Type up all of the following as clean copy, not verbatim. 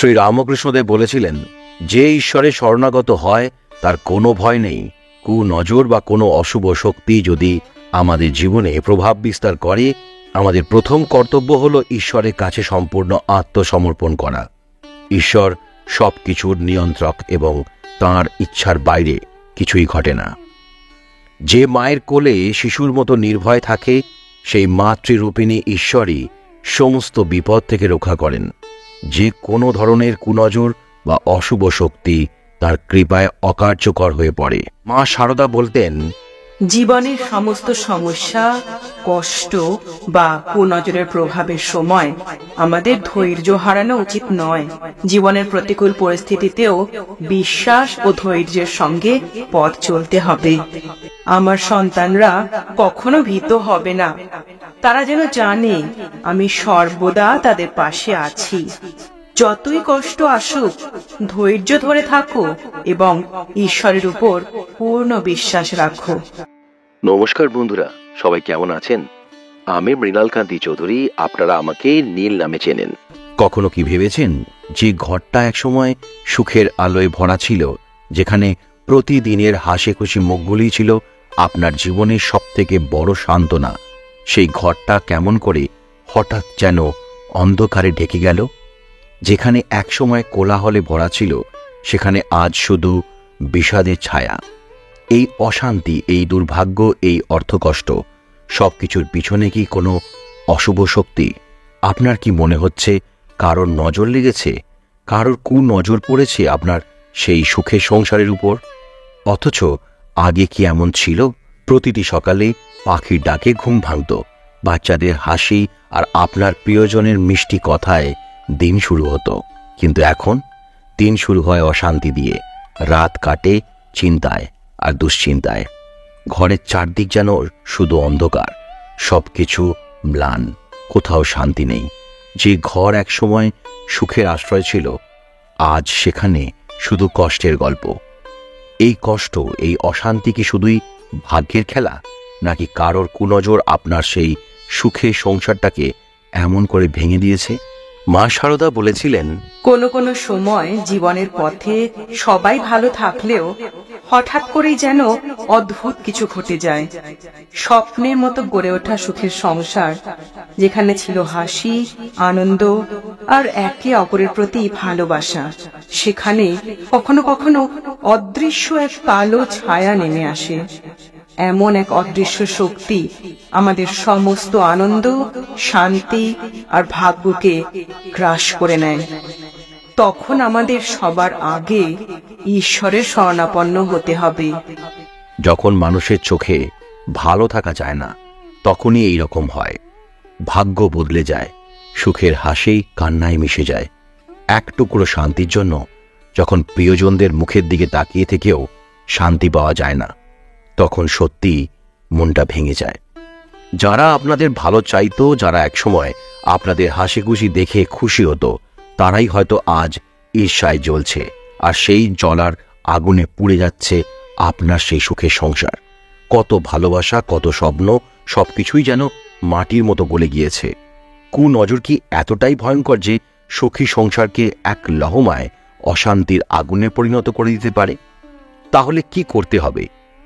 শ্রী রামকৃষ্ণদেব বলেছিলেন, যে ঈশ্বরে শরণাগত হয় তার কোনো ভয় নেই। কুনজর বা কোনো অশুভ শক্তি যদি আমাদের জীবনে প্রভাব বিস্তার করে, আমাদের প্রথম কর্তব্য হল ঈশ্বরের কাছে সম্পূর্ণ আত্মসমর্পণ করা। ঈশ্বর সব কিছুর নিয়ন্ত্রক এবং তাঁর ইচ্ছার বাইরে কিছুই ঘটে না। যে মায়ের কোলে শিশুর মতো নির্ভয় থাকে, সেই মাতৃরূপিণী ঈশ্বরই সমস্ত বিপদ থেকে রক্ষা করেন। যে কোনো ধরনের কুনজর বা অশুভ শক্তি তার কৃপায় অকার্যকর হয়ে পড়ে। মা শারদা বলতেন, জীবনের সমস্ত সমস্যা, কষ্ট বা কুনজরের প্রভাবের সময় আমাদের ধৈর্য হারানো উচিত নয়। জীবনের প্রতিকূল পরিস্থিতিতেও বিশ্বাস ও ধৈর্যের সঙ্গে পথ চলতে হবে। আমার সন্তানরা কখনো ভীত হবে না। তারা যেন জানে আমি সর্বদা তাদের পাশে আছি। যতই কষ্ট আসুক, ধৈর্য ধরে থাকো এবং ঈশ্বরের উপর পূর্ণ বিশ্বাস রাখো। নমস্কার বন্ধুরা, সবাই কেমন আছেন? আমি মৃণালকান্তি চৌধুরী। আপনারা আমাকে নীল নামে চেনেন। কখনো কি ভেবেছেন যে ঘরটা একসময় সুখের আলোয় ভরা ছিল, যেখানে প্রতিদিনের হাসি খুশি মুখগুলি ছিল আপনার জীবনের সবথেকে বড় সান্ত্বনা, সেই ঘরটা কেমন করে হঠাৎ যেন অন্ধকারে ঢেকে গেল? যেখানে একসময় কোলাহলে ভরা ছিল, সেখানে আজ শুধু বিষাদের ছায়া। এই অশান্তি, এই দুর্ভাগ্য, এই অর্থকষ্ট, সবকিছুর পিছনে কি কোনো অশুভ শক্তি? আপনার কি মনে হচ্ছে কারোর নজর লেগেছে, কারোর কুনজর পড়েছে আপনার সেই সুখের সংসারের উপর? অথচ আগে কি এমন ছিল? প্রতিটি সকালে পাখির ডাকে ঘুম ভাঙত, বাচ্চাদের হাসি আর আপনার প্রিয়জনের মিষ্টি কথায় দিন শুরু হতো। কিন্তু এখন দিন শুরু হয় অশান্তি দিয়ে, রাত কাটে চিন্তায় আর দুশ্চিন্তায়। ঘরের চারদিক যেন শুধু অন্ধকার, সবকিছু ম্লান, কোথাও শান্তি নেই। যে ঘর একসময় সুখের আশ্রয় ছিল, আজ সেখানে শুধু কষ্টের গল্প। এই কষ্ট, এই অশান্তি কি শুধুই ভাগ্যের খেলা, নাকি কারোর কুনজর আপনার সেই সুখের সংসারটাকে এমন করে ভেঙে দিয়েছে? মা শারদা বলেছিলেন, কোনো কোনো সময় জীবনের পথে সবাই ভালো থাকলেও হঠাৎ করেই যেন অদ্ভুত কিছু ঘটে যায়। স্বপ্নের মতো গড়ে ওঠা সুখের সংসার, যেখানে ছিল হাসি, আনন্দ আর একে অপরের প্রতি ভালোবাসা, সেখানে কখনো কখনো অদৃশ্য এক কালো ছায়া নেমে আসে। এমন এক অদৃশ্য শক্তি আমাদের সমস্ত আনন্দ, শান্তি আর ভাগ্যকে গ্রাস করে নেয়। তখন আমাদের সবার আগে ঈশ্বরের শরণাপন্ন হতে হবে। যখন মানুষের চোখে ভালো থাকা যায় না, তখনই এই রকম হয়। ভাগ্য বদলে যায়, সুখের হাসি কান্নায় মিশে যায়। এক টুকরো শান্তির জন্য যখন প্রিয়জনদের মুখের দিকে তাকিয়ে থেকেও শান্তি পাওয়া যায় না, তখন সত্যি মনটা ভেঙে যায়। যারা আপনাদের ভালো চাইতো, যারা একসময় আপনাদের হাসি খুশি দেখে খুশি হতো, তারাই হয়তো আজ ঈর্ষায় জ্বলছে, আর সেই জ্বলার আগুনে পুড়ে যাচ্ছে আপনার সেই সুখের সংসার। কত ভালোবাসা, কত স্বপ্ন, সবকিছুই যেন মাটির মতো গলে গিয়েছে। কুনজর কি এতটাই ভয়ঙ্কর যে সুখী সংসারকে এক লহমায় অশান্তির আগুনে পরিণত করে দিতে পারে? তাহলে কি করতে হবে?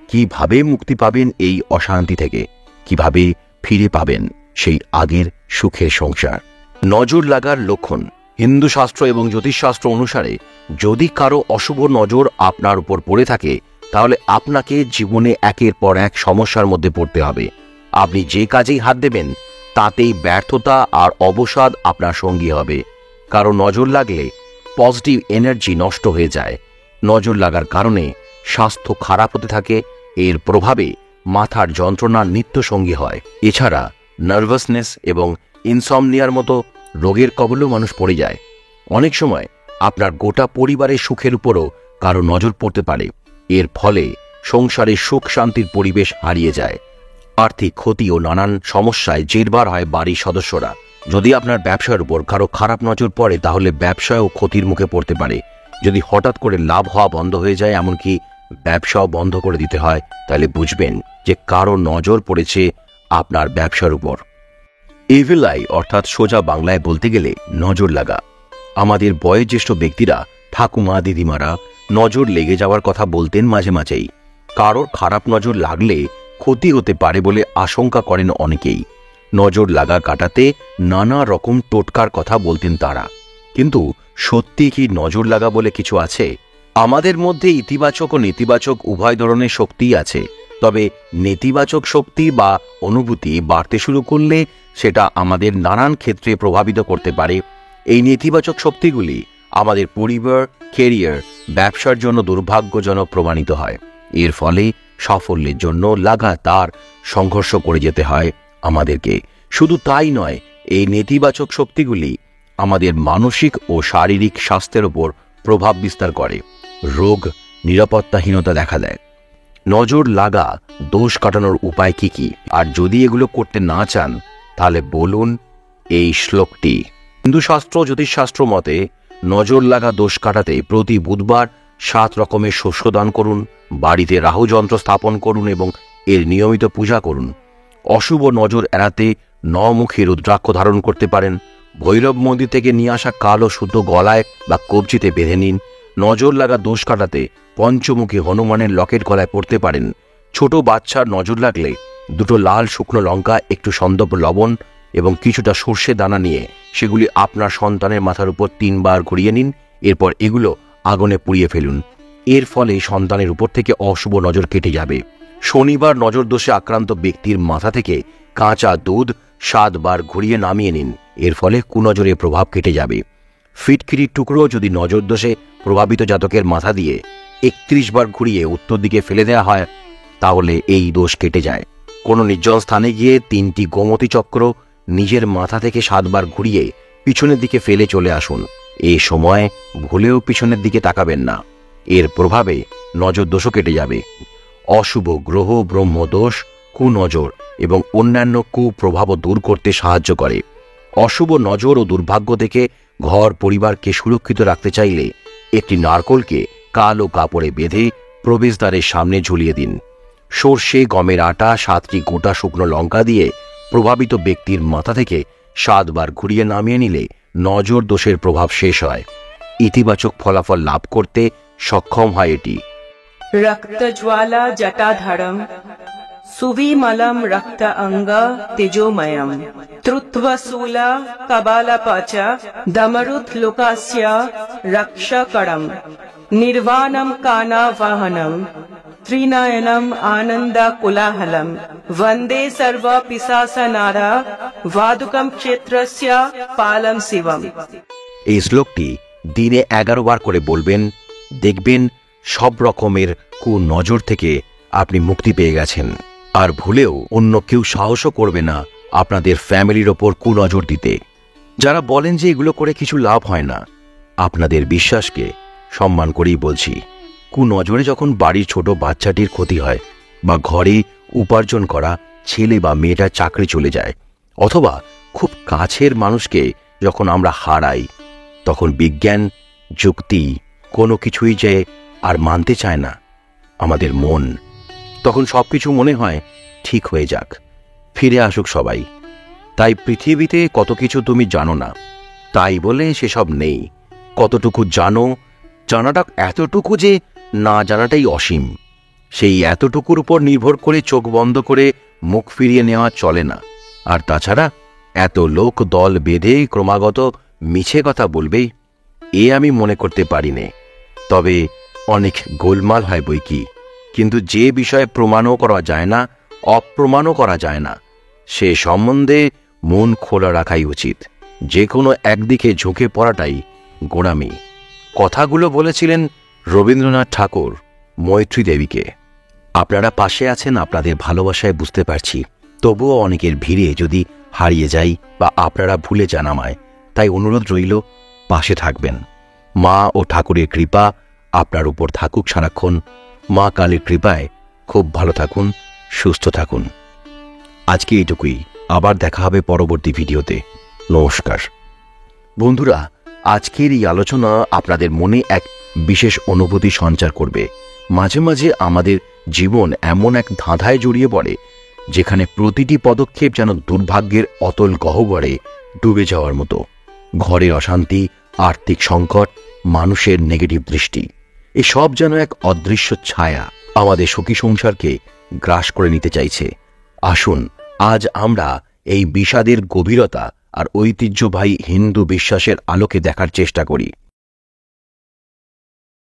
কিভাবে মুক্তি পাবেন এই অশান্তি থেকে? কিভাবে ফিরে পাবেন সেই আগের সুখের সংসার? নজর লাগার লক্ষণ। হিন্দু শাস্ত্র এবং জ্যোতিষশাস্ত্র অনুসারে যদি কারো অশুভ নজর আপনার উপর পড়ে থাকে, তাহলে আপনাকে জীবনে একের পর এক সমস্যার মধ্যে পড়তে হবে। আপনি যে কাজেই হাত দেবেন, তাতেই ব্যর্থতা আর অবসাদ আপনার সঙ্গী হবে। কারো নজর লাগলে পজিটিভ এনার্জি নষ্ট হয়ে যায়। নজর লাগার কারণে স্বাস্থ্য খারাপ হতে থাকে, এর প্রভাবে মাথার যন্ত্রণা নিত্য সঙ্গী হয়। এছাড়া নার্ভাসনেস এবং ইনসমনিয়ার মতো রোগের কবলেও মানুষ পড়ে যায়। অনেক সময় আপনার গোটা পরিবারের সুখের উপরও কারো নজর পড়তে পারে। এর ফলে সংসারে সুখ শান্তির পরিবেশ হারিয়ে যায়। আর্থিক ক্ষতি ও নানান সমস্যায় জেরবার হয় বাড়ির সদস্যরা। যদি আপনার ব্যবসার উপর কারো খারাপ নজর পড়ে, তাহলে ব্যবসায়ও ক্ষতির মুখে পড়তে পারে। যদি হঠাৎ করে লাভ হওয়া বন্ধ হয়ে যায়, এমনকি ব্যবসাও বন্ধ করে দিতে হয়, তাহলে বুঝবেন যে কারো নজর পড়েছে আপনার ব্যবসার উপর। ইভিল আই অর্থাৎ সোজা বাংলায় বলতে গেলে নজর লাগা। আমাদের বয়োজ্যেষ্ঠ ব্যক্তিরা, ঠাকুমা দিদিমারা নজর লেগে যাওয়ার কথা বলতেন মাঝে মাঝেই। কারোর খারাপ নজর লাগলে ক্ষতি হতে পারে বলে আশঙ্কা করেন অনেকেই। নজর লাগা কাটাতে নানা রকম টোটকার কথা বলতেন তারা। কিন্তু সত্যি কি নজর লাগা বলে কিছু আছে? আমাদের মধ্যে ইতিবাচক ও নেতিবাচক উভয় ধরনের শক্তিই আছে। তবে নেতিবাচক শক্তি বা অনুভূতি বাড়তে শুরু করলে সেটা আমাদের নানান ক্ষেত্রে প্রভাবিত করতে পারে। এই নেতিবাচক শক্তিগুলি আমাদের পরিবার, ক্যারিয়ার, ব্যবসার জন্য দুর্ভাগ্যজনক প্রমাণিত হয়। এর ফলে সাফল্যের জন্য লাগাতার সংঘর্ষ করে যেতে হয় আমাদেরকে। শুধু তাই নয়, এই নেতিবাচক শক্তিগুলি আমাদের মানসিক ও শারীরিক স্বাস্থ্যের উপর প্রভাব বিস্তার করে। রোগ, নিরাপত্তাহীনতা দেখা দেয়। নজর লাগা দোষ কাটানোর উপায় কি কি? আর যদি এগুলো করতে না চান তাহলে বলুন এই শ্লোকটি। হিন্দু শাস্ত্র, জ্যোতিষশাস্ত্র মতে নজর লাগা দোষ কাটাতে প্রতি বুধবার 7 রকমের শস্য দান করুন, বাড়িতে রাহু যন্ত্র স্থাপন করুন এবং এর নিয়মিত পূজা করুন। অশুভ নজর এড়াতে 9 মুখী রুদ্রাক্ষ ধারণ করতে পারেন। ভৈরব মন্দির থেকে নিয়ে আসা কালো সুতো গলায় বা কবজিতে বেঁধে নিন। নজর লাগা দোষ কাটাতে পঞ্চমুখী হনুমানের লকেট গলায় পড়তে পারেন। ছোট বাচ্চার নজর লাগলে 2 লাল শুকনো লঙ্কা, একটু সন্দব লবণ এবং কিছুটা সর্ষে দানা নিয়ে সেগুলি আপনার সন্তানের মাথার উপর 3 বার ঘুরিয়ে নিন। এরপর এগুলো আগুনে পুড়িয়ে ফেলুন। এর ফলে সন্তানের উপর থেকে অশুভ নজর কেটে যাবে। শনিবার নজর দোষে আক্রান্ত ব্যক্তির মাথা থেকে কাঁচা দুধ 7 বার ঘুরিয়ে নামিয়ে নিন। এর ফলে কুনজরের প্রভাব কেটে যাবে। ফিটকিরির টুকরো যদি নজর দোষে প্রভাবিত জাতকের মাথা দিয়ে 31 বার ঘুরিয়ে উত্তর দিকে ফেলে দেওয়া হয় তাহলে এই দোষ কেটে যায়। কোনো নির্জন স্থানে গিয়ে 3টি গোমতী চক্র নিজের মাথা থেকে 7 বার ঘুরিয়ে পিছনের দিকে ফেলে চলে আসুন। এই সময় ভুলেও পিছনের দিকে তাকাবেন না। এর প্রভাবে নজর দোষও কেটে যাবে। অশুভ গ্রহ, ব্রহ্মদোষ, কুনজর এবং অন্যান্য কুপ্রভাবও দূর করতে সাহায্য করে। অশুভ নজর ও দুর্ভাগ্য থেকে ঘর পরিবারকে সুরক্ষিত রাখতে চাইলে একটি নারকোলকে কালো কাপড়ে বেঁধে প্রবেশদ্বারের সামনে ঝুলিয়ে দিন। সর্ষে, গমের আটা, 7টি গোটা শুকনো লঙ্কা দিয়ে প্রভাবিত ব্যক্তির মাথা থেকে 7 বার ঘুরিয়ে নামিয়ে নিলে নজর দোষের প্রভাব শেষ হয়। ইতিবাচক ফলাফল লাভ করতে সক্ষম হয় এটি। রক্ত জ্বালা জটাধরম সুবিমলম রক্ত অঙ্গ তেজোময়ম ত্রুত্বশূলা কবালপাচা দমরুত লোকাস্য রক্ষকরম নির্বাণম কানাবাহনম ত্রিনয়নম আনন্দ কোলাহলম বন্দে সর্ব পিশাচনারা বাদুকম ক্ষেত্রস্য পালম শিবম। এই শ্লোকটি দিনে 11 বার করে বলবেন। দেখবেন সব রকমের কুনজর থেকে আপনি মুক্তি পেয়ে গেছেন। আর ভুলেও অন্য কেউ সাহসও করবে না আপনাদের ফ্যামিলির ওপর কুনজর দিতে। যারা বলেন যে এগুলো করে কিছু লাভ হয় না, আপনাদের বিশ্বাসকে সম্মান করেই বলছি। কুনজরে যখন বাড়ির ছোট বাচ্চাটির ক্ষতি হয়, বা ঘরে উপার্জন করা ছেলে বা মেয়েটার চাকরি চলে যায়, অথবা খুব কাছের মানুষকে যখন আমরা হারাই, তখন বিজ্ঞান, যুক্তি কোনো কিছুই যে আর মানতে চায় না আমাদের মন। তখন সবকিছু মনে হয় ঠিক হয়ে যাক, ফিরে আসুক সবাই। তাই পৃথিবীতে কত কিছু তুমি জানো না, তাই বলে সেসব নেই। কতটুকু জানো, জানাটা এতটুকু যে না জানাটাই অসীম। সেই এতটুকুর উপর নির্ভর করে চোখ বন্ধ করে মুখ ফিরিয়ে নেওয়া চলে না। আর তাছাড়া এত লোক দল বেঁধে ক্রমাগত মিছে কথা বলবে, এ আমি মনে করতে পারি নে। তবে অনেক গোলমাল হয় বই কি, কিন্তু যে বিষয়ে প্রমাণও করা যায় না, অপ্রমাণও করা যায় না, সে সম্বন্ধে মন খোলা রাখাই উচিত। যে কোনো একদিকে ঝুঁকে পড়াটাই গোঁড়ামি। কথাগুলো বলেছিলেন রবীন্দ্রনাথ ঠাকুর মৈত্রী দেবীকে। আপনারা পাশে আছেন, আপনাদের ভালোবাসায় বুঝতে পারছি। তবুও অনেকের ভিড়ে যদি হারিয়ে যাই বা আপনারা ভুলে যান আমায়, তাই অনুরোধ রইল পাশে থাকবেন। মা ও ঠাকুরের কৃপা আপনার উপর থাকুক সারাক্ষণ। মা কালীর কৃপায় খুব ভালো থাকুন, সুস্থ থাকুন। আজকে এইটুকুই। আবার দেখা হবে পরবর্তী ভিডিওতে। নমস্কার বন্ধুরা। আজকের এই আলোচনা আপনাদের মনে এক বিশেষ অনুভূতি সঞ্চার করবে। মাঝে মাঝে আমাদের জীবন এমন এক ধাঁধায় জড়িয়ে পড়ে, যেখানে প্রতিটি পদক্ষেপ যেন দুর্ভাগ্যের অতল গহ্বরে ডুবে যাওয়ার মতো। ঘরের অশান্তি, আর্থিক সংকট, মানুষের নেগেটিভ দৃষ্টি, এসব যেন এক অদৃশ্য ছায়া আমাদের সুখী সংসারকে গ্রাস করে নিতে চাইছে। আসুন আজ আমরা এই বিষাদের গভীরতা আর ঐতিহ্যবাহী হিন্দু বিশ্বাসের আলোকে দেখার চেষ্টা করি।